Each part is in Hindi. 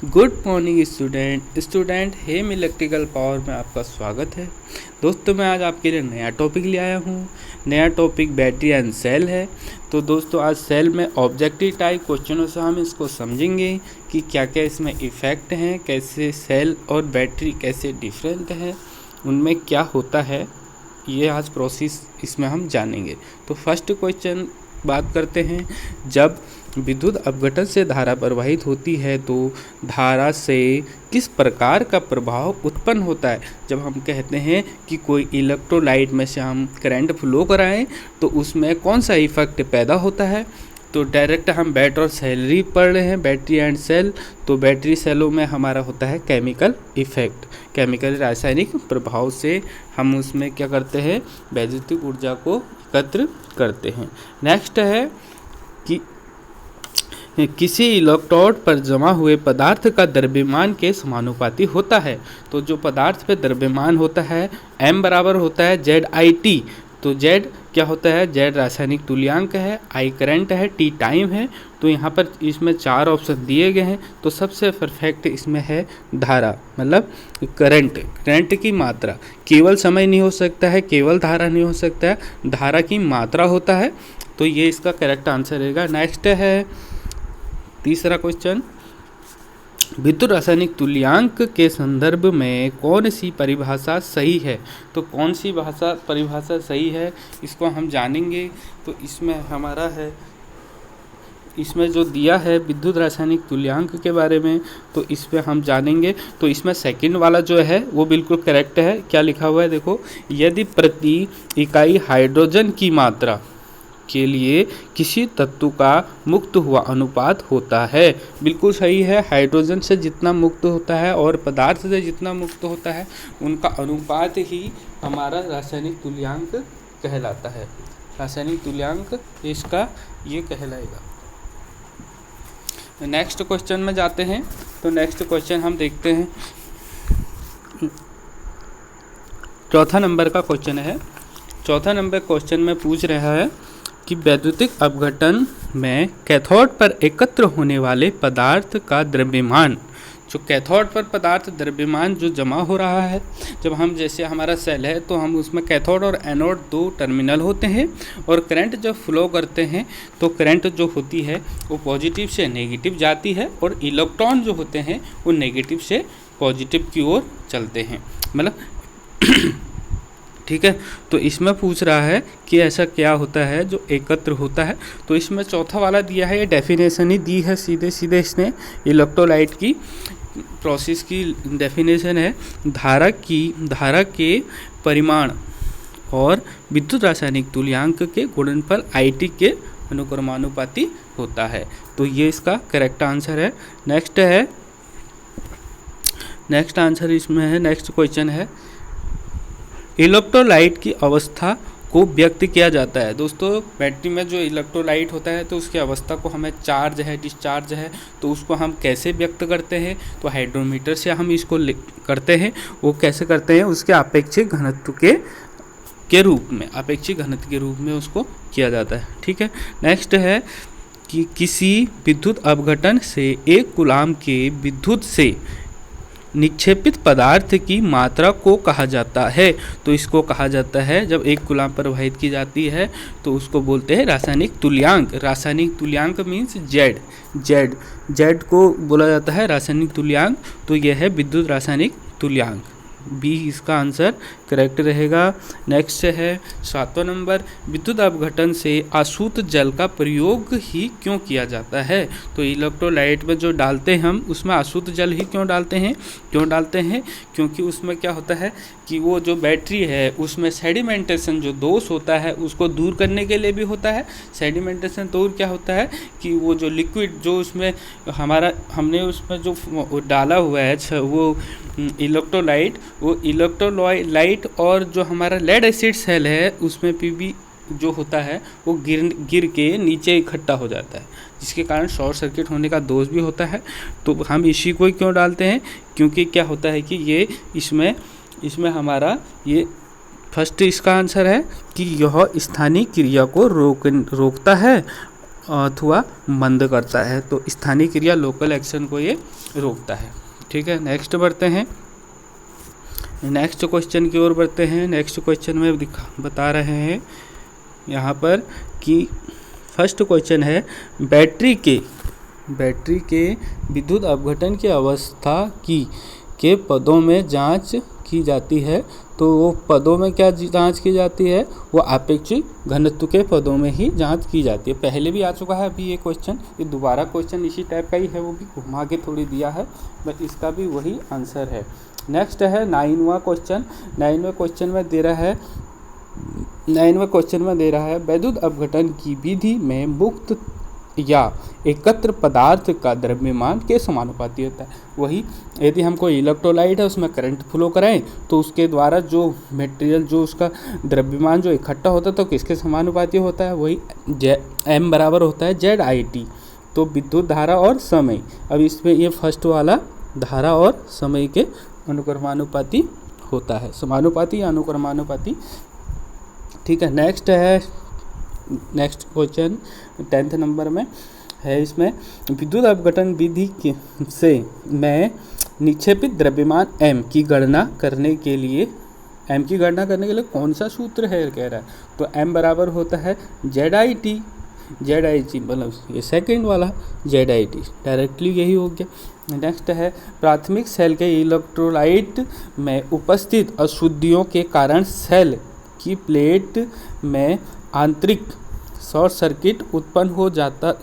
गुड मॉर्निंग स्टूडेंट हेम इलेक्ट्रिकल पावर में आपका स्वागत है। दोस्तों मैं आज आपके लिए नया टॉपिक ले आया हूँ। नया टॉपिक बैटरी एंड सेल है। तो दोस्तों आज सेल में ऑब्जेक्टिव टाइप क्वेश्चनों से हम इसको समझेंगे कि क्या क्या इसमें इफ़ेक्ट हैं, कैसे सेल और बैटरी कैसे डिफरेंट है, उनमें क्या होता है, ये आज प्रोसेस इसमें हम जानेंगे। तो फर्स्ट क्वेश्चन बात करते हैं। जब विद्युत अपघटन से धारा प्रवाहित होती है तो धारा से किस प्रकार का प्रभाव उत्पन्न होता है। जब हम कहते हैं कि कोई इलेक्ट्रोलाइट में से हम करंट फ्लो कराएं तो उसमें कौन सा इफेक्ट पैदा होता है। तो डायरेक्ट हम बैटरी और सेल ही पढ़ रहे हैं, बैटरी एंड सेल। तो बैटरी सेलों में हमारा होता है केमिकल इफेक्ट, केमिकल रासायनिक प्रभाव से हम उसमें क्या करते हैं, वैद्युतिक ऊर्जा को एकत्र करते हैं। नेक्स्ट है कि किसी इलेक्ट्रोड पर जमा हुए पदार्थ का द्रव्यमान के समानुपाती होता है। तो जो पदार्थ पे द्रव्यमान होता है m बराबर होता है ZIT। तो Z क्या होता है, Z रासायनिक तुल्यांक है, I करंट है, T टाइम है। तो यहाँ पर इसमें 4 ऑप्शन दिए गए हैं। तो सबसे परफेक्ट इसमें है धारा, मतलब करंट की मात्रा। केवल समय नहीं हो सकता है, केवल धारा नहीं हो सकता है, धारा की मात्रा होता है। तो ये इसका करेक्ट आंसर रहेगा। नेक्स्ट है तीसरा क्वेश्चन, विद्युत रासायनिक तुल्यांक के संदर्भ में कौन सी परिभाषा सही है। तो कौन सी परिभाषा सही है इसको हम जानेंगे। तो इसमें हमारा है, इसमें जो दिया है विद्युत रासायनिक तुल्यांक के बारे में, तो इस पर हम जानेंगे। तो इसमें सेकंड वाला जो है वो बिल्कुल करेक्ट है। क्या लिखा हुआ है देखो, यदि प्रति इकाई हाइड्रोजन की मात्रा के लिए किसी तत्व का मुक्त हुआ अनुपात होता है। बिल्कुल सही है। हाइड्रोजन से जितना मुक्त होता है और पदार्थ से जितना मुक्त होता है उनका अनुपात ही हमारा रासायनिक तुल्यांक कहलाता है। रासायनिक तुल्यांक इसका ये कहलाएगा। नेक्स्ट क्वेश्चन में जाते हैं। तो नेक्स्ट क्वेश्चन हम देखते हैं, चौथा नंबर का क्वेश्चन है। चौथा नंबर क्वेश्चन में पूछ रहा है कि वैद्युतिक अपघटन में कैथोड पर एकत्र होने वाले पदार्थ का द्रव्यमान, जो कैथोड पर पदार्थ द्रव्यमान जो जमा हो रहा है, जब हम जैसे हमारा सेल है तो हम उसमें कैथोड और एनोड 2 टर्मिनल होते हैं और करंट जब फ्लो करते हैं तो करंट जो होती है वो पॉजिटिव से नेगेटिव जाती है और इलेक्ट्रॉन जो होते हैं वो नेगेटिव से पॉजिटिव की ओर चलते हैं, मतलब ठीक है। तो इसमें पूछ रहा है कि ऐसा क्या होता है जो एकत्र होता है। तो इसमें चौथा वाला दिया है, ये डेफिनेशन ही दी है सीधे इसने। इलेक्ट्रोलाइट की प्रोसेस की डेफिनेशन है, धारा के परिमाण और विद्युत रासायनिक तुल्यांक के गुणनफल IT के अनुक्रमानुपाती होता है। तो ये इसका करेक्ट आंसर है। नेक्स्ट आंसर इसमें है, नेक्स्ट क्वेश्चन है, इलेक्ट्रोलाइट की अवस्था को व्यक्त किया जाता है। दोस्तों बैटरी में जो इलेक्ट्रोलाइट होता है तो उसकी अवस्था को हमें चार्ज है, डिस्चार्ज है, तो उसको हम कैसे व्यक्त करते हैं। तो हाइड्रोमीटर से हम इसको करते हैं। वो कैसे करते हैं, उसके आपेक्षिक घनत्व के रूप में, आपेक्षिक घनत्व के रूप में उसको किया जाता है। ठीक है। नेक्स्ट है कि किसी विद्युत अपघटन से 1 कूलाम के विद्युत से निक्षेपित पदार्थ की मात्रा को कहा जाता है। तो इसको कहा जाता है, जब 1 कूलाम प्रवाहित की जाती है तो उसको बोलते हैं रासायनिक तुल्यांक। रासायनिक तुल्यांक मीन्स जेड को बोला जाता है रासायनिक तुल्यांक। तो यह है विद्युत रासायनिक तुल्यांक। बी इसका आंसर करेक्ट रहेगा। नेक्स्ट है 7वां नंबर, विद्युत अपघटन से अशुद्ध जल का प्रयोग ही क्यों किया जाता है। तो इलेक्ट्रोलाइट में जो डालते हैं हम, उसमें अशुद्ध जल ही क्यों डालते हैं, क्योंकि उसमें क्या होता है कि वो जो बैटरी है उसमें सेडिमेंटेशन जो दोष होता है उसको दूर करने के लिए भी होता है। सेडिमेंटेशन दूर क्या होता है कि वो जो लिक्विड जो उसमें हमने उसमें जो डाला हुआ है वो इलेक्ट्रोलाइट, वो इलेक्ट्रोलाइट और जो हमारा लेड एसिड सेल है उसमें पीबी जो होता है वो गिर के नीचे इकट्ठा हो जाता है, जिसके कारण शॉर्ट सर्किट होने का दोष भी होता है। तो हम इसी को क्यों डालते हैं, क्योंकि क्या होता है कि ये इसमें हमारा ये फर्स्ट इसका आंसर है कि यह स्थानीय क्रिया को रोकता है अथवा मंद करता है। तो स्थानीय क्रिया लोकल एक्शन को ये रोकता है। ठीक है, नेक्स्ट बढ़ते हैं, नेक्स्ट क्वेश्चन की ओर बढ़ते हैं। नेक्स्ट क्वेश्चन में बता रहे हैं यहाँ पर कि फर्स्ट क्वेश्चन है बैटरी के विद्युत अपघटन की अवस्था के पदों में जांच की जाती है। तो वो पदों में क्या जांच की जाती है, वो आपेक्षिक घनत्व के पदों में ही जांच की जाती है। पहले भी आ चुका है अभी ये क्वेश्चन, ये दोबारा क्वेश्चन इसी टाइप का ही है, वो भी घुमा के थोड़ी दिया है, बट इसका भी वही आंसर है। नेक्स्ट है 9वां क्वेश्चन। 9वें क्वेश्चन में दे रहा है विद्युत अपघटन की विधि में मुक्त या एकत्र पदार्थ का द्रव्यमान के समानुपाती होता है। वही यदि हमको इलेक्ट्रोलाइट है उसमें करंट फ्लो कराएं तो उसके द्वारा जो मटेरियल जो उसका द्रव्यमान जो इकट्ठा होता है तो किसके समानुपाती होता है, वही m बराबर होता है ZIT। तो विद्युत धारा और समय, अब इसमें ये फर्स्ट वाला धारा और समय के अनुक्रमानुपाती होता है, समानुपाती या अनुक्रमानुपाती। ठीक है, नेक्स्ट क्वेश्चन 10th नंबर में है। इसमें विद्युत अपघटन विधि से मैं निक्षेपित द्रव्यमान m की गणना करने के लिए कौन सा सूत्र है कह रहा है। तो m बराबर होता है ZIT मतलब ये सेकंड वाला ZIT, डायरेक्टली यही हो गया। नेक्स्ट है प्राथमिक सेल के इलेक्ट्रोलाइट में उपस्थित अशुद्धियों के कारण सेल की प्लेट में आंतरिक शॉर्ट सर्किट उत्पन्न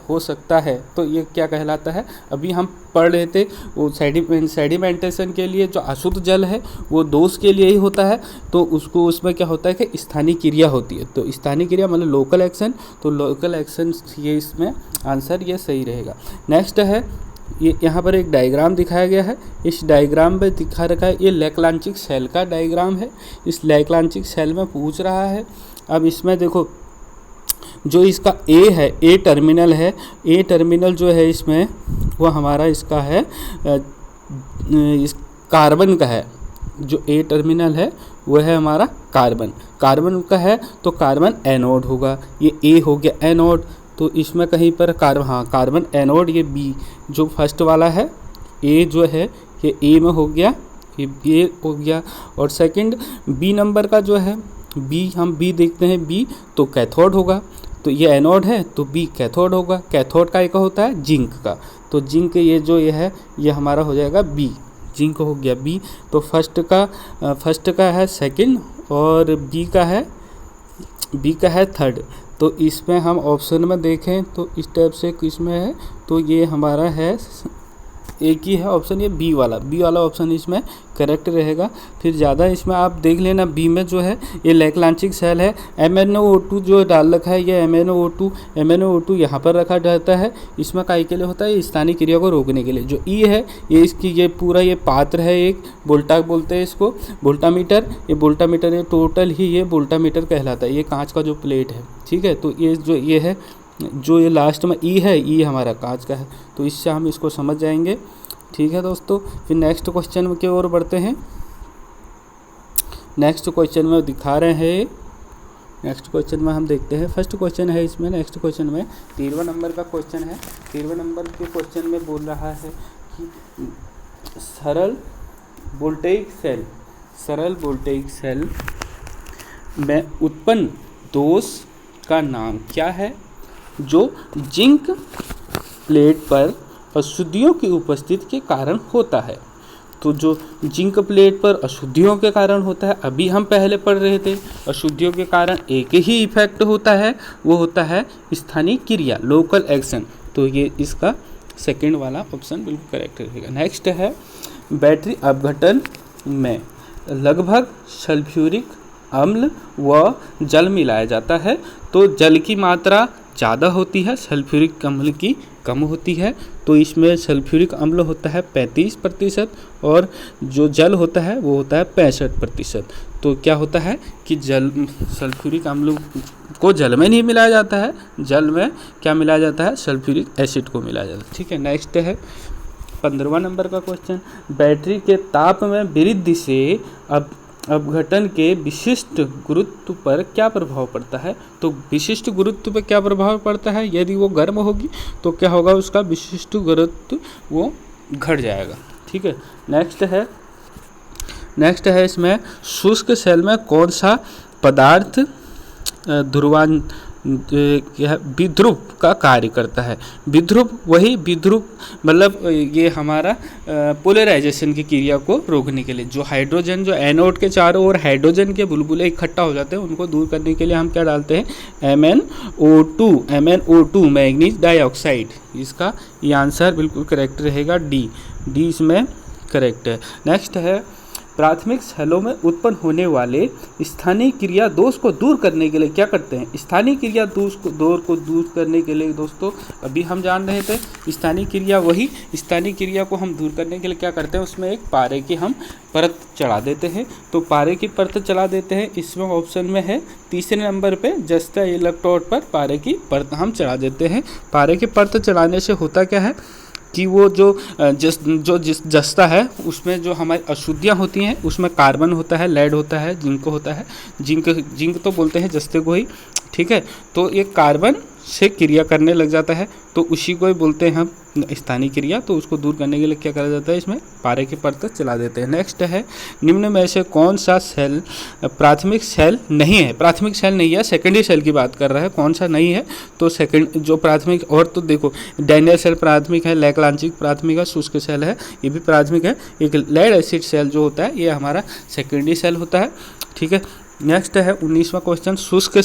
हो सकता है। तो ये क्या कहलाता है, अभी हम पढ़ रहे थे वो सेडिमेंटेशन के लिए जो अशुद्ध जल है वो दोष के लिए ही होता है। तो उसमें क्या होता है कि स्थानीय क्रिया होती है। तो स्थानीय क्रिया मतलब लोकल एक्शन, तो लोकल एक्शन ये इसमें आंसर ये सही रहेगा। नेक्स्ट है ये यहाँ पर एक डायग्राम दिखाया गया है। इस डायग्राम में दिखा रखा है ये लेकलांचिक सेल का डायग्राम है। इस लेकलांचिक सेल में पूछ रहा है, अब इसमें देखो जो इसका A है, A टर्मिनल है, A टर्मिनल जो है इसमें वो हमारा इसका है इस कार्बन का है। जो A टर्मिनल है वो है हमारा कार्बन का है, तो कार्बन एनोड होगा। ये A हो गया एनोड, तो इसमें कहीं पर कार्बन एनोड, ये B जो फर्स्ट वाला है A जो है ये A में हो गया, ये A हो गया। और सेकंड B नंबर का जो है हम B देखते हैं, B तो कैथोड होगा। तो ये एनोड है तो B कैथोड होगा। कैथोड का एक होता है जिंक का, तो जिंक ये है ये हमारा हो जाएगा B, जिंक हो गया B। तो फर्स्ट का है सेकंड और B का है थर्ड। तो इसमें हम ऑप्शन में देखें तो इस टाइप से इसमें है, तो ये हमारा है एक ही है ऑप्शन, ये बी वाला ऑप्शन इसमें करेक्ट रहेगा। फिर ज़्यादा इसमें आप देख लेना बी में जो है ये लेकलांचिक सेल है। MnO2 जो डाल रखा है ये MnO2 यहाँ पर रखा जाता है। इसमें काहे के लिए होता है, स्थानीय क्रिया को रोकने के लिए। जो ई है ये इसकी ये पूरा ये पात्र है, एक वोल्टा बोलते हैं इसको, वोल्टामीटर। ये टोटल ही ये वोल्टामीटर कहलाता है। ये कांच का जो प्लेट है, ठीक है। तो ये लास्ट में ई है, ई हमारा कांच का है, तो इससे हम इसको समझ जाएंगे। ठीक है दोस्तों, फिर नेक्स्ट क्वेश्चन की ओर बढ़ते हैं। नेक्स्ट क्वेश्चन में दिखा रहे हैं, नेक्स्ट क्वेश्चन में हम देखते हैं। फर्स्ट क्वेश्चन है इसमें, नेक्स्ट क्वेश्चन में 13वां नंबर का क्वेश्चन है। 13वें नंबर के क्वेश्चन में बोल रहा है कि सरल वोल्टेइक सेल में उत्पन्न दोष का नाम क्या है जो जिंक प्लेट पर अशुद्धियों की उपस्थिति के कारण होता है। तो जो जिंक प्लेट पर अशुद्धियों के कारण होता है, अभी हम पहले पढ़ रहे थे, अशुद्धियों के कारण एक ही इफेक्ट होता है, वो होता है स्थानीय क्रिया, लोकल एक्शन। तो ये इसका सेकंड वाला ऑप्शन बिल्कुल करेक्ट रहेगा। नेक्स्ट है बैटरी अपघटन में लगभग सल्फ्यूरिक अम्ल व जल मिलाया जाता है। तो जल की मात्रा ज़्यादा होती है, सल्फ्यूरिक अम्ल की कम होती है। तो इसमें सल्फ्यूरिक अम्ल होता है 35% और जो जल होता है वो होता है 65%। तो क्या होता है कि सल्फ्यूरिक अम्ल को जल में नहीं मिलाया जाता है, जल में क्या मिलाया जाता है, सल्फ्यूरिक एसिड को मिलाया जाता है। ठीक है, नेक्स्ट है 15वां नंबर का क्वेश्चन। बैटरी के ताप में वृद्धि से अब अपघटन के विशिष्ट गुरुत्व पर क्या प्रभाव पड़ता है? तो विशिष्ट गुरुत्व पर क्या प्रभाव पड़ता है? यदि वो गर्म होगी तो क्या होगा, उसका विशिष्ट गुरुत्व वो घट जाएगा। ठीक है, नेक्स्ट है इसमें शुष्क सेल में कौन सा पदार्थ विध्रुव का कार्य करता है? विध्रुव मतलब ये हमारा पोलराइजेशन की क्रिया को रोकने के लिए, जो हाइड्रोजन, जो एनोड के चारों ओर हाइड्रोजन के बुलबुले इकट्ठा हो जाते हैं, उनको दूर करने के लिए हम क्या डालते हैं? MnO2 manganese dioxide. इसका ये आंसर बिल्कुल करेक्ट रहेगा, डी इसमें करेक्ट है। नेक्स्ट है प्राथमिक सेलों में उत्पन्न होने वाले स्थानीय क्रिया दोष को दूर करने के लिए क्या करते हैं? स्थानीय क्रिया दोष को दूर करने के लिए दोस्तों अभी हम जान रहे थे, स्थानीय क्रिया को हम दूर करने के लिए क्या करते हैं? उसमें एक पारे की हम परत चढ़ा देते हैं। तो पारे की परत चढ़ा देते हैं, इसमें ऑप्शन में है तीसरे नंबर पे जस्ता इलेक्ट्रोड पर पारे की परत हम चढ़ा देते हैं। पारे की परत चढ़ाने से होता क्या है कि वो जो जस्ता है उसमें जो हमारी अशुद्धियाँ होती हैं, उसमें कार्बन होता है, लेड होता है, जिंक होता है। जिंक तो बोलते हैं जस्ते को ही, ठीक है। तो ये कार्बन से क्रिया करने लग जाता है, तो उसी को ही बोलते हैं हम स्थानीय क्रिया। तो उसको दूर करने के लिए क्या करा जाता है? इसमें पारे की परत चला देते हैं। नेक्स्ट है निम्न में से कौन सा सेल प्राथमिक सेल नहीं है? प्राथमिक सेल नहीं है, सेकेंडरी सेल की बात कर रहा है। कौन सा नहीं है? तो जो प्राथमिक, और तो देखो डैनियल सेल प्राथमिक है, लैक्लांचिक प्राथमिक है, शुष्क सेल है, ये भी प्राथमिक है। एक लेड एसिड सेल जो होता है ये हमारा सेकेंडरी सेल होता है। ठीक है, नेक्स्ट है 19वां क्वेश्चन, शुष्क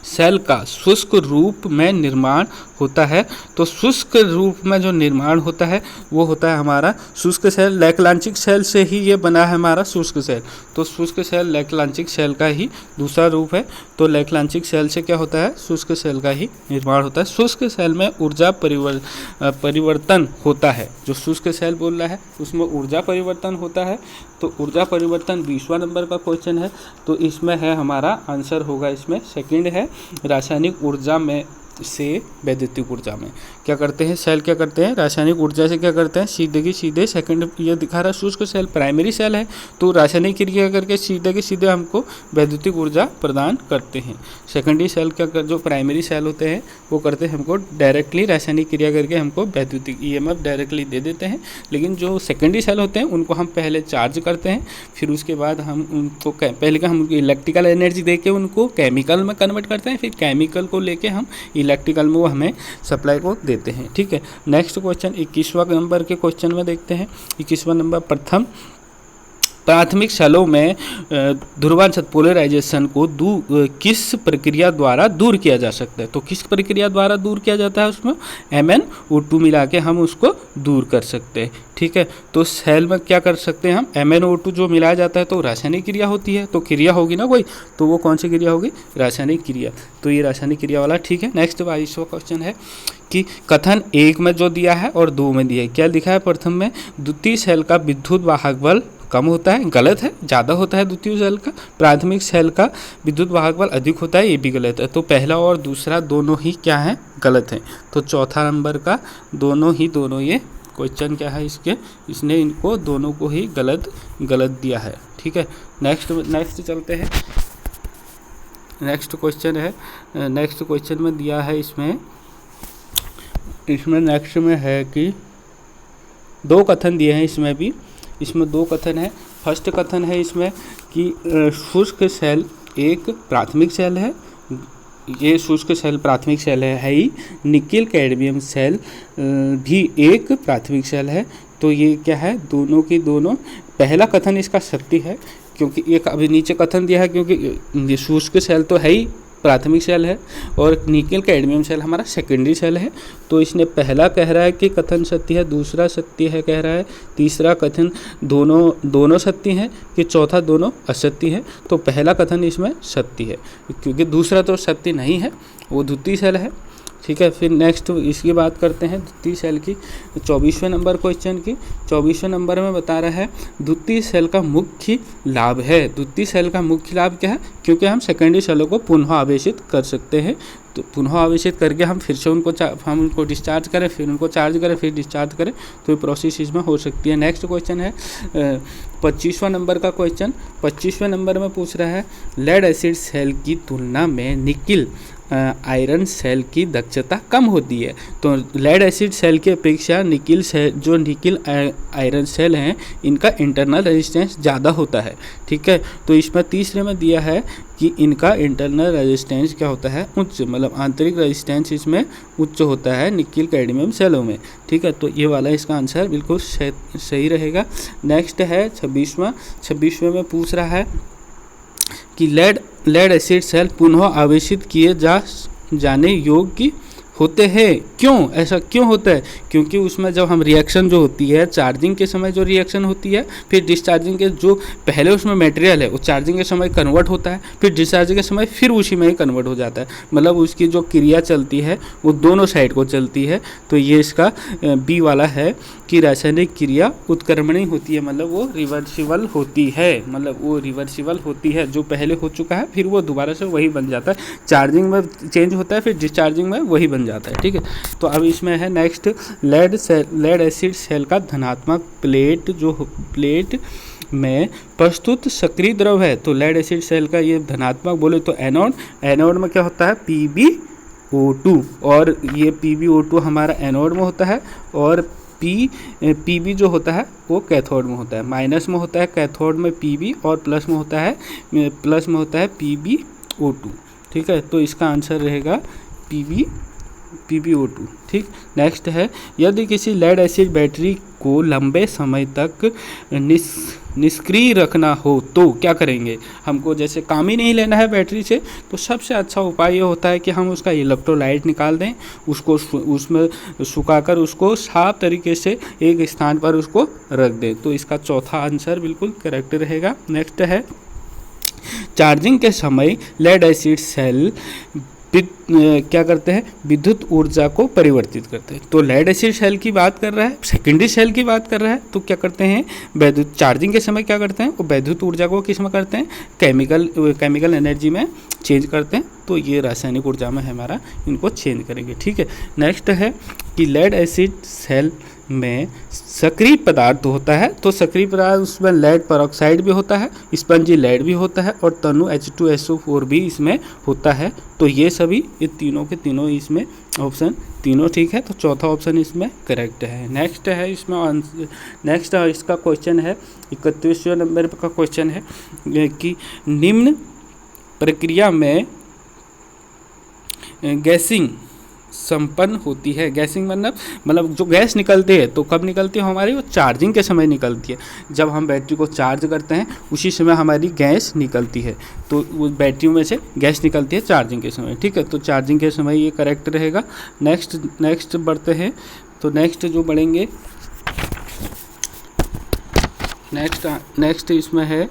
सेल का शुष्क रूप में निर्माण होता है। तो शुष्क रूप में जो निर्माण होता है वो होता है हमारा शुष्क सेल। लैक्लांचिक सेल से ही ये बना है हमारा शुष्क सेल। तो शुष्क सेल लैक्लांचिक सेल का ही दूसरा रूप है। तो लैक्लांचिक सेल से क्या होता है? शुष्क सेल का ही निर्माण होता है। शुष्क सेल में ऊर्जा परिवर्तन होता है। जो शुष्क सेल बोल रहा है उसमें ऊर्जा परिवर्तन होता है। तो ऊर्जा परिवर्तन 20वां नंबर का क्वेश्चन है। तो इसमें है हमारा आंसर होगा, इसमें सेकंड है, रासायनिक ऊर्जा में से वैद्युतिक ऊर्जा में क्या करते हैं? सेल क्या करते हैं? रासायनिक ऊर्जा से क्या करते हैं? सीधे सेकंड ये दिखा रहा है शुष्क सेल प्राइमरी सेल है, तो रासायनिक क्रिया करके सीधे हमको वैद्युतिक ऊर्जा प्रदान करते हैं। सेकेंडरी सेल जो प्राइमरी सेल होते हैं वो करते हैं हमको डायरेक्टली रासायनिक क्रिया करके हमको वैद्युतिक EMF डायरेक्टली दे देते हैं। लेकिन जो सेकेंडरी सेल होते हैं उनको हम पहले चार्ज करते हैं, फिर उसके बाद हम उनको पहले हम इलेक्ट्रिकल एनर्जी दे के उनको केमिकल में कन्वर्ट करते हैं, फिर केमिकल को लेके हम इलेक्ट्रिकल में वो हमें सप्लाई को देते हैं। ठीक है, नेक्स्ट क्वेश्चन 21वां नंबर के क्वेश्चन में देखते हैं। 21वां नंबर, प्रथम प्राथमिक सेलों में ध्रुवांशत पोलराइजेशन को किस प्रक्रिया द्वारा दूर किया जा सकता है? तो किस प्रक्रिया द्वारा दूर किया जाता है? उसमें MnO2 मिला के हम उसको दूर कर सकते हैं। ठीक है, तो सेल में क्या कर सकते हैं हम? MnO2 जो मिलाया जाता है तो रासायनिक क्रिया होती है, तो क्रिया होगी ना कोई, तो वो कौन सी क्रिया होगी? रासायनिक क्रिया। तो ये रासायनिक क्रिया वाला ठीक है। नेक्स्ट 22वां क्वेश्चन है कि कथन 1 में जो दिया है और 2 में दिया है, क्या लिखा है? प्रथम में द्वितीय सेल का विद्युत वाहक बल कम होता है, गलत है, ज़्यादा होता है द्वितीय सेल का। प्राथमिक सेल का विद्युत वाहक बल अधिक होता है, ये भी गलत है। तो पहला और दूसरा दोनों ही क्या है? गलत है। तो चौथा नंबर का दोनों ये क्वेश्चन क्या है इसने इनको दोनों को ही गलत दिया है। ठीक है, नेक्स्ट चलते हैं। नेक्स्ट क्वेश्चन में दिया है इसमें नेक्स्ट में है कि 2 कथन दिए हैं। इसमें 2 कथन है। फर्स्ट कथन है इसमें कि शुष्क सेल एक प्राथमिक सेल है। ये शुष्क सेल प्राथमिक सेल है ही। निकेल कैडमियम सेल भी एक प्राथमिक सेल है। तो ये क्या है? दोनों की दोनों। पहला कथन इसका सत्य है, क्योंकि एक अभी नीचे कथन दिया है, क्योंकि ये शुष्क सेल तो है ही प्राथमिक सेल है और निकेल कैडमियम सेल हमारा सेकेंडरी सेल है। तो इसने पहला कह रहा है कि कथन सत्य है, दूसरा सत्य है कह रहा है, तीसरा कथन दोनों सत्य हैं कि चौथा दोनों असत्य है। तो पहला कथन इसमें सत्य है, क्योंकि दूसरा तो सत्य नहीं है, वो द्वितीय सेल है। ठीक है। फिर नेक्स्ट इसकी बात करते हैं द्वितीय सेल की, 24वें नंबर क्वेश्चन की। 24वें नंबर में बता रहा है द्वितीय सेल का मुख्य लाभ है। द्वितीय सेल का मुख्य लाभ क्या है? क्योंकि हम सेकेंडरी सेलों को पुनः आवेशित कर सकते हैं, तो पुनः आवेशित करके हम फिर से हम उनको डिस्चार्ज करें, फिर उनको चार्ज करें, फिर डिस्चार्ज करें, तो ये प्रोसेस इसमें हो सकती है। नेक्स्ट क्वेश्चन है 25वां नंबर का क्वेश्चन। 25वें नंबर में पूछ रहा है लेड एसिड सेल की तुलना में निकिल आयरन सेल की दक्षता कम होती है। तो लेड एसिड सेल की अपेक्षा निकिल सेल, जो निकिल आयरन सेल हैं, इनका इंटरनल रेजिस्टेंस ज़्यादा होता है। ठीक है, तो इसमें तीसरे में दिया है कि इनका इंटरनल रेजिस्टेंस क्या होता है? उच्च, मतलब आंतरिक रेजिस्टेंस इसमें उच्च होता है निकिल कैडमियम सेलों में। ठीक है, तो ये वाला इसका आंसर बिल्कुल सही रहेगा। नेक्स्ट है 26वें में पूछ रहा है कि लेड एसिड सेल पुनः आवेशित किए जाने योग्य होते हैं। क्यों ऐसा क्यों होता है? क्योंकि उसमें जब हम रिएक्शन जो होती है, चार्जिंग के समय जो रिएक्शन होती है, फिर डिस्चार्जिंग के जो पहले उसमें मटेरियल है वो चार्जिंग के समय कन्वर्ट होता है, फिर डिस्चार्जिंग के समय फिर उसी में ही कन्वर्ट हो जाता है। मतलब उसकी जो क्रिया चलती है वो दोनों साइड को चलती है। तो ये इसका बी वाला है कि रासायनिक क्रिया उत्क्रमणीय होती है, मतलब वो रिवर्सिबल होती है। मतलब वो रिवर्सिबल होती है, जो पहले हो चुका है फिर वो दोबारा से वही बन जाता है। चार्जिंग में चेंज होता है, फिर डिस्चार्जिंग में वही बन जाता है। ठीक है, तो अब इसमें है नेक्स्ट लेड एसिड सेल का धनात्मक प्लेट में प्रस्तुत सक्रिय द्रव है। तो लेड एसिड सेल का ये धनात्मक बोले तो एनोड में क्या होता है? PbO2, और ये PbO2 हमारा एनोड में होता है, और Pb जो होता है वो कैथोड में होता है। माइनस में होता है कैथोड में Pb, और प्लस में होता है PbO2। ठीक है, तो इसका आंसर रहेगा PbO2। ठीक, नेक्स्ट है यदि किसी लेड एसिड बैटरी को लंबे समय तक निष्क्रिय रखना हो तो क्या करेंगे? हमको जैसे काम ही नहीं लेना है बैटरी से, तो सबसे अच्छा उपाय ये होता है कि हम उसका इलेक्ट्रोलाइट निकाल दें, उसको उसमें सुखाकर उसको साफ तरीके से एक स्थान पर उसको रख दें। तो इसका चौथा आंसर बिल्कुल करेक्ट रहेगा। नेक्स्ट है चार्जिंग के समय लेड एसिड सेल क्या करते हैं? विद्युत ऊर्जा को परिवर्तित करते हैं। तो लेड एसिड सेल की बात कर रहा है, सेकेंडरी सेल की बात कर रहा है, तो क्या करते हैं? वैद्युत चार्जिंग के समय क्या करते हैं? वो वैद्युत ऊर्जा को किस में करते हैं? केमिकल एनर्जी में चेंज करते हैं। तो ये रासायनिक ऊर्जा में हमारा इनको चेंज करेंगे। ठीक है, नेक्स्ट है कि लेड एसिड सेल में सक्रिय पदार्थ होता है। तो सक्रिय पदार्थ उसमें लेड परऑक्साइड भी होता है, स्पंजी लेड भी होता है, और तनु H2SO4 भी इसमें होता है। तो ये सभी, ये तीनों के तीनों इसमें ऑप्शन तीनों ठीक है। तो चौथा ऑप्शन इसमें करेक्ट है। नेक्स्ट है नेक्स्ट इसका क्वेश्चन है 31वें नंबर का क्वेश्चन है कि निम्न प्रक्रिया में गैसिंग संपन्न होती है। गैसिंग मतलब जो गैस निकलती है, तो कब निकलती है हमारी? वो चार्जिंग के समय निकलती है। जब हम बैटरी को चार्ज करते हैं उसी समय हमारी गैस निकलती है। तो वो बैटरी में से गैस निकलती है चार्जिंग के समय। ठीक है, तो चार्जिंग के समय ये करेक्ट रहेगा। नेक्स्ट बढ़ते हैं। तो नेक्स्ट जो बढ़ेंगे, नेक्स्ट इसमें है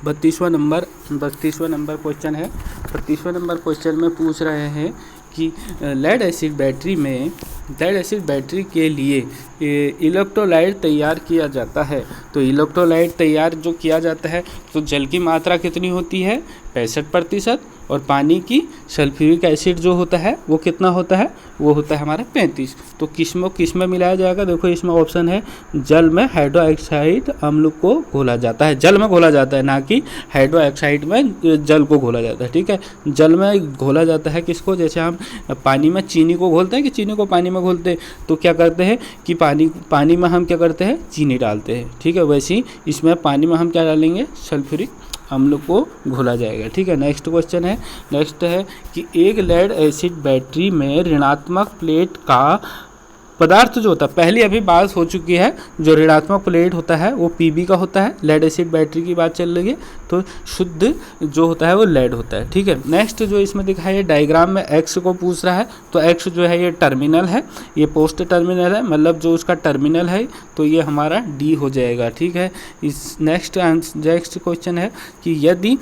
32वां नंबर क्वेश्चन है। 32वें नंबर क्वेश्चन में पूछ रहे हैं कि लेड एसिड बैटरी के लिए इलेक्ट्रोलाइट तैयार किया जाता है। तो इलेक्ट्रोलाइट तैयार जो किया जाता है, तो जल की मात्रा कितनी होती है? 65%, और पानी की सल्फ्यूरिक एसिड जो होता है वो कितना होता है? वो होता है हमारा 35। तो किस में मिलाया जाएगा? देखो इसमें ऑप्शन है जल में हाइड्रोक्साइड अम्ल को घोला जाता है। जल में घोला जाता है, ना कि हाइड्रोक्साइड में जल को घोला जाता है। ठीक है, जल में घोला जाता है किसको? जैसे हम पानी में चीनी को घोलते हैं कि चीनी को पानी में घोलते हैं, तो क्या करते हैं कि पानी में हम क्या करते हैं? चीनी डालते हैं। ठीक है, वैसे ही इसमें पानी में हम क्या डालेंगे? सल्फ्यूरिक अम्ल को घोला जाएगा। ठीक है, नेक्स्ट क्वेश्चन है। नेक्स्ट है कि एक लेड एसिड बैटरी में ऋणात्मक प्लेट का पदार्थ जो होता है, पहले अभी बात हो चुकी है, जो ऋणात्मक प्लेट होता है वो पीबी का होता है, लेड एसिड बैटरी की बात चल रही है, तो शुद्ध जो होता है वो लेड होता है। ठीक है, नेक्स्ट जो इसमें दिखाई है डायग्राम में एक्स को पूछ रहा है, तो एक्स जो है ये टर्मिनल है, ये पोस्ट टर्मिनल है, मतलब जो उसका टर्मिनल है, तो ये हमारा डी हो जाएगा। ठीक है, इस नेक्स्ट क्वेश्चन है कि यदि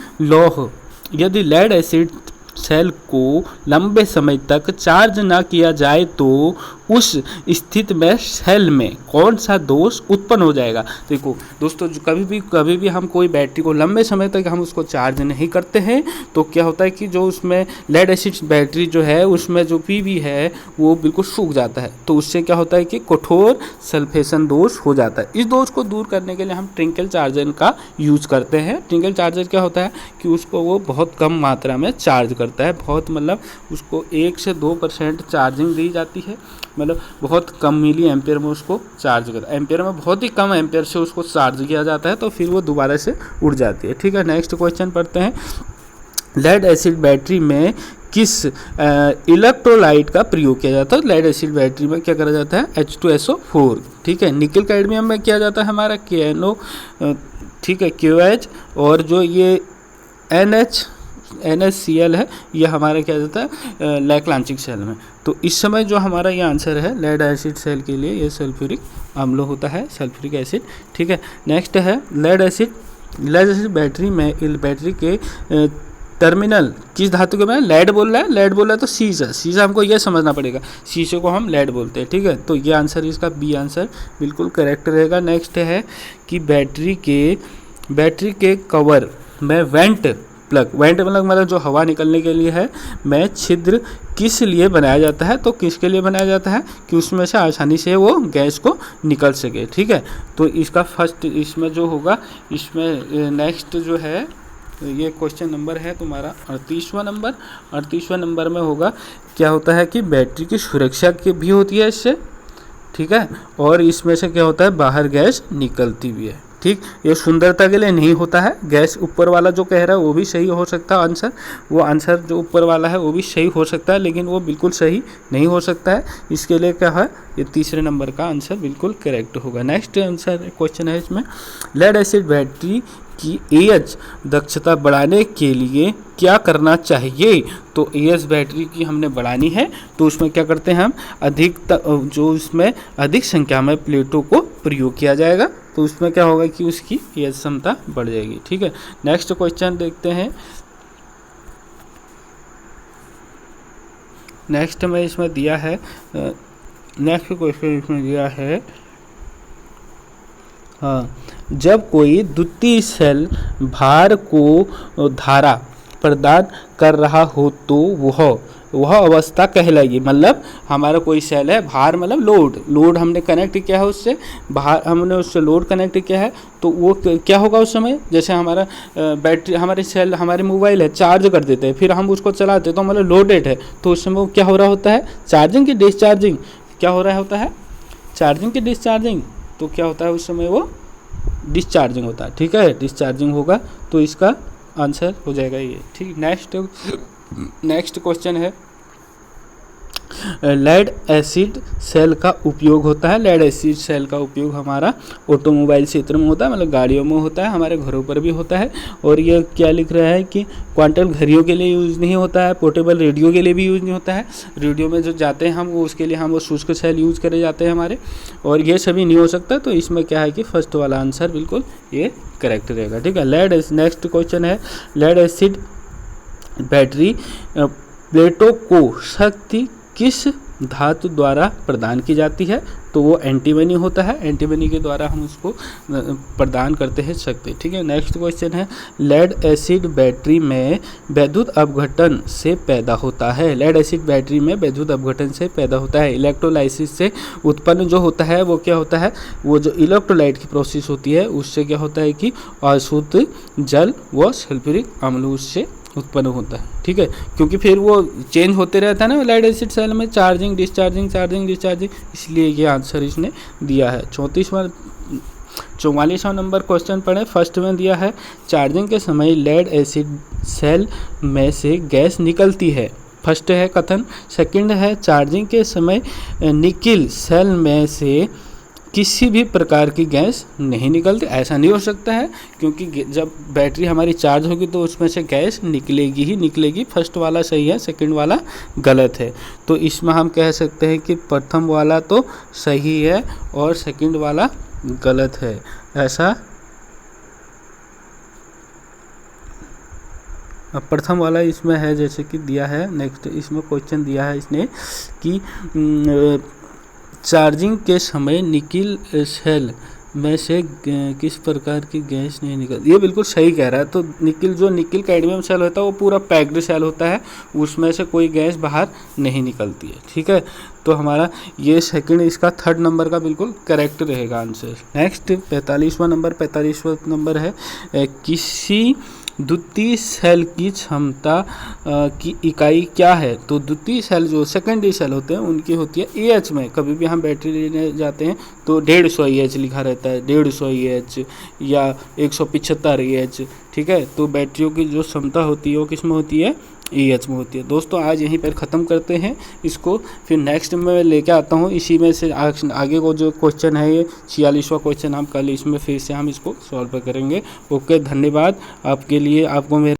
लेड एसिड सेल को लंबे समय तक चार्ज ना किया जाए तो उस स्थिति में सेल में कौन सा दोष उत्पन्न हो जाएगा। देखो दोस्तों, जो कभी भी हम कोई बैटरी को लंबे समय तक हम उसको चार्ज नहीं करते हैं तो क्या होता है कि जो उसमें लेड एसिड बैटरी जो है उसमें जो पीबी है वो बिल्कुल सूख जाता है, तो उससे क्या होता है कि कठोर सल्फेशन दोष हो जाता है। इस दोष को दूर करने के लिए हम ट्रिंकल चार्जर का यूज़ करते हैं। ट्रिंकल चार्जर क्या होता है कि उसको वो बहुत कम मात्रा में चार्ज करता है, बहुत मतलब उसको 1 से 2% चार्जिंग दी जाती है, मतलब बहुत कम मिली एम्पेयर में उसको चार्ज करता है, एम्पेयर में बहुत ही कम एम्पेयर से उसको चार्ज किया जाता है, तो फिर वो दोबारा से उड़ जाती है। ठीक है, नेक्स्ट क्वेश्चन पढ़ते हैं। लेड एसिड बैटरी में किस इलेक्ट्रोलाइट का प्रयोग किया जाता है। लेड एसिड बैटरी में क्या करा जाता है, H2SO4। ठीक है, निकल कैडमियम में किया जाता है हमारा KNO, ठीक है, QH, और जो ये NaCl है ये हमारा क्या जाता है लैक्लांचिक सेल में। तो इस समय जो हमारा ये आंसर है लेड एसिड सेल के लिए ये सल्फ्यूरिक अम्ल होता है, सल्फ्यूरिक एसिड। ठीक है, नेक्स्ट है लेड एसिड बैटरी में बैटरी के टर्मिनल किस धातु के में, लेड बोल रहा है तो शीशा हमको ये समझना पड़ेगा, शीशे को हम लेड बोलते हैं। ठीक है, तो ये आंसर इसका बी आंसर बिल्कुल करेक्ट रहेगा। नेक्स्ट है कि बैटरी के कवर में वेंट मतलब जो हवा निकलने के लिए है में छिद्र किस लिए बनाया जाता है, तो किसके लिए बनाया जाता है कि उसमें से आसानी से वो गैस को निकल सके। ठीक है, तो इसका फर्स्ट इसमें जो होगा, इसमें नेक्स्ट जो है ये क्वेश्चन नंबर है तुम्हारा 38वां नंबर में होगा, क्या होता है कि बैटरी की सुरक्षा की भी होती है इससे। ठीक है, और इसमें से क्या होता है बाहर गैस निकलती भी है। ठीक, ये सुंदरता के लिए नहीं होता है, गैस ऊपर वाला जो कह रहा है वो भी सही हो सकता है आंसर, वो आंसर जो ऊपर वाला है वो भी सही हो सकता है, लेकिन वो बिल्कुल सही नहीं हो सकता है। इसके लिए क्या है, ये तीसरे नंबर का आंसर बिल्कुल करेक्ट होगा। नेक्स्ट आंसर क्वेश्चन है इसमें, लेड एसिड बैटरी की AH दक्षता बढ़ाने के लिए क्या करना चाहिए। तो AH बैटरी की हमने बढ़ानी है तो उसमें क्या करते हैं हम, जो इसमें अधिक संख्या में प्लेटों को प्रयोग किया जाएगा, तो उसमें क्या होगा कि उसकी AH क्षमता बढ़ जाएगी। ठीक है, नेक्स्ट क्वेश्चन देखते हैं। नेक्स्ट में इसमें दिया है, नेक्स्ट क्वेश्चन इसमें दिया है, हाँ, जब कोई द्वितीय सेल भार को धारा प्रदान कर रहा हो तो वह अवस्था कहलाएगी। मतलब हमारा कोई सेल है, भार मतलब लोड हमने कनेक्ट किया है उससे, भार हमने उससे लोड कनेक्ट किया है, तो वो क्या होगा उस समय, जैसे हमारा बैटरी हमारे सेल हमारे मोबाइल है, चार्ज कर देते हैं, फिर हम उसको चलाते हैं तो मतलब लोडेड है, तो उस समय वो क्या हो रहा होता है, चार्जिंग की डिस्चार्जिंग, क्या हो रहा होता है, चार्जिंग की डिस्चार्जिंग, तो क्या होता है उस समय वो डिस्चार्जिंग होता है। ठीक है, डिस्चार्जिंग होगा, तो इसका आंसर हो जाएगा ये। ठीक, नेक्स्ट क्वेश्चन है, लेड एसिड सेल का उपयोग होता है। लेड एसिड सेल का उपयोग हमारा ऑटोमोबाइल क्षेत्र में होता है, मतलब गाड़ियों में होता है, हमारे घरों पर भी होता है। और ये क्या लिख रहा है कि क्वांटल घड़ियों के लिए यूज़ नहीं होता है, पोर्टेबल रेडियो के लिए भी यूज़ नहीं होता है, रेडियो में जो जाते हैं हम वो उसके लिए हम वो शुष्क सेल यूज़ करे जाते हैं हमारे, और ये सभी नहीं हो सकता। तो इसमें क्या है कि फर्स्ट वाला आंसर बिल्कुल ये करेक्ट रहेगा। ठीक है, नेक्स्ट क्वेश्चन है, लेड एसिड बैटरी प्लेटों को शक्ति किस धातु द्वारा प्रदान की जाती है, तो वो एंटीमनी होता है, एंटीमनी के द्वारा हम उसको प्रदान करते हैं शक्ति। ठीक है, नेक्स्ट क्वेश्चन है, लेड एसिड बैटरी में विद्युत अपघटन से पैदा होता है। लेड एसिड बैटरी में विद्युत अपघटन से पैदा होता है, इलेक्ट्रोलाइसिस से उत्पन्न जो होता है वो क्या होता है, वो जो इलेक्ट्रोलाइट की प्रोसेस होती है उससे क्या होता है कि अशुद्ध जल व सल्फ्यूरिक अम्ल उससे उत्पन्न होता है। ठीक है, क्योंकि फिर वो चेंज होते रहता है ना लेड एसिड सेल में, चार्जिंग डिस्चार्जिंग, इसलिए ये आंसर इसने दिया है। 44वां नंबर क्वेश्चन पढ़े। फर्स्ट में दिया है, चार्जिंग के समय लेड एसिड सेल में से गैस निकलती है, फर्स्ट है कथन। सेकंड है चार्जिंग के समय निकिल सेल में से किसी भी प्रकार की गैस नहीं निकलती। ऐसा नहीं हो सकता है, क्योंकि जब बैटरी हमारी चार्ज होगी तो उसमें से गैस निकलेगी ही निकलेगी। फर्स्ट वाला सही है, सेकंड वाला गलत है। तो इसमें हम कह सकते हैं कि प्रथम वाला तो सही है और सेकंड वाला गलत है। ऐसा अब प्रथम वाला इसमें है जैसे कि दिया है। नेक्स्ट इसमें क्वेश्चन दिया है इसने कि चार्जिंग के समय निकिल सेल में से किस प्रकार की गैस नहीं निकलती। ये बिल्कुल सही कह रहा है। तो निकिल कैडमियम सेल होता है वो पूरा पैक्ड सेल होता है, उसमें से कोई गैस बाहर नहीं निकलती है। ठीक है, तो हमारा ये सेकंड इसका थर्ड नंबर का बिल्कुल करेक्ट रहेगा आंसर। नेक्स्ट 45वां नंबर है किसी द्वितीय सेल की क्षमता की इकाई क्या है। तो द्वितीय सेल जो सेकेंडरी सेल होते हैं उनकी होती है AH में। कभी भी हम बैटरी लेने जाते हैं तो 150 AH लिखा रहता है, 150 AH या 175 AH। ठीक है, तो बैटरियों की जो क्षमता होती है वो किस में होती है, AH में होती है। दोस्तों आज यहीं पर ख़त्म करते हैं इसको, फिर नेक्स्ट में लेके आता हूँ। इसी में से आगे को जो क्वेश्चन है ये 46वां क्वेश्चन हम कल इसमें फिर से हम इसको सॉल्व करेंगे। ओके, धन्यवाद आपके लिए। आपको मेरा